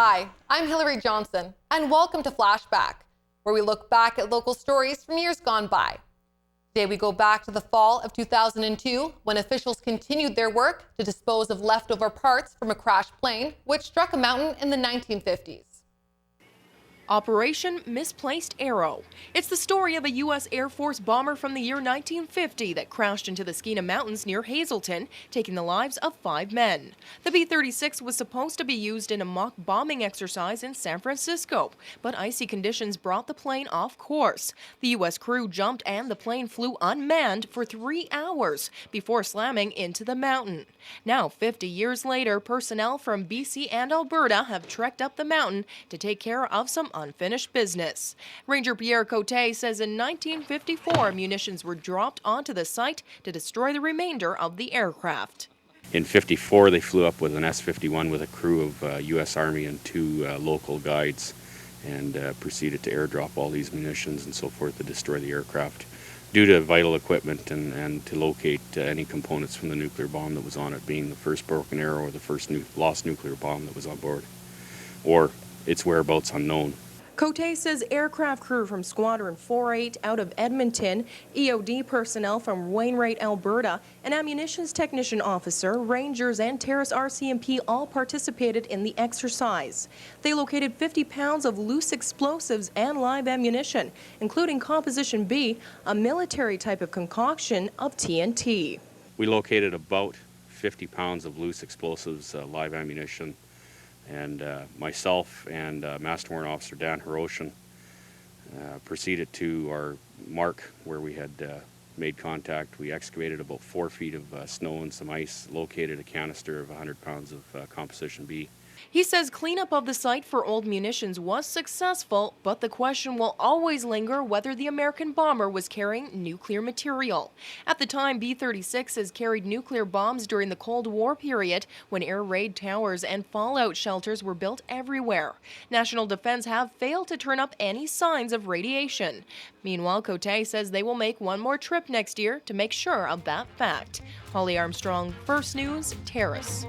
Hi, I'm Hillary Johnson, and welcome to Flashback, where we look back at local stories from years gone by. Today we go back to the fall of 2002, when officials continued their work to dispose of leftover parts from a crashed plane, which struck a mountain in the 1950s. Operation Misplaced Arrow. It's the story of a U.S. Air Force bomber from the year 1950 that crashed into the Skeena Mountains near Hazelton, taking the lives of 5 men. The B-36 was supposed to be used in a mock bombing exercise in San Francisco, but icy conditions brought the plane off course. The U.S. crew jumped and the plane flew unmanned for 3 hours before slamming into the mountain. Now, 50 years later, personnel from BC and Alberta have trekked up the mountain to take care of some unfinished business. Ranger Pierre Cote says in 1954, munitions were dropped onto the site to destroy the remainder of the aircraft. In '54, they flew up with an S-51 with a crew of U.S. Army and 2 local guides and proceeded to airdrop all these munitions and so forth to destroy the aircraft due to vital equipment and to locate any components from the nuclear bomb that was on it, being the first broken arrow or the first lost nuclear bomb that was on board, or its whereabouts unknown. Cote says aircraft crew from Squadron 48 out of Edmonton, EOD personnel from Wainwright, Alberta, an ammunitions technician officer, rangers, and Terrace RCMP all participated in the exercise. They located 50 pounds of loose explosives and live ammunition, including Composition B, a military type of concoction of TNT. We located about 50 pounds of loose explosives, live ammunition, and myself and Master Warrant Officer Dan Hiroshin proceeded to our mark where we had made contact. We excavated about 4 feet of snow and some ice, located a canister of 100 pounds of Composition B. He says cleanup of the site for old munitions was successful, but the question will always linger whether the American bomber was carrying nuclear material. At the time, B-36s carried nuclear bombs during the Cold War period, when air raid towers and fallout shelters were built everywhere. National Defense have failed to turn up any signs of radiation. Meanwhile, Cote says they will make one more trip next year to make sure of that fact. Holly Armstrong, First News, Terrace.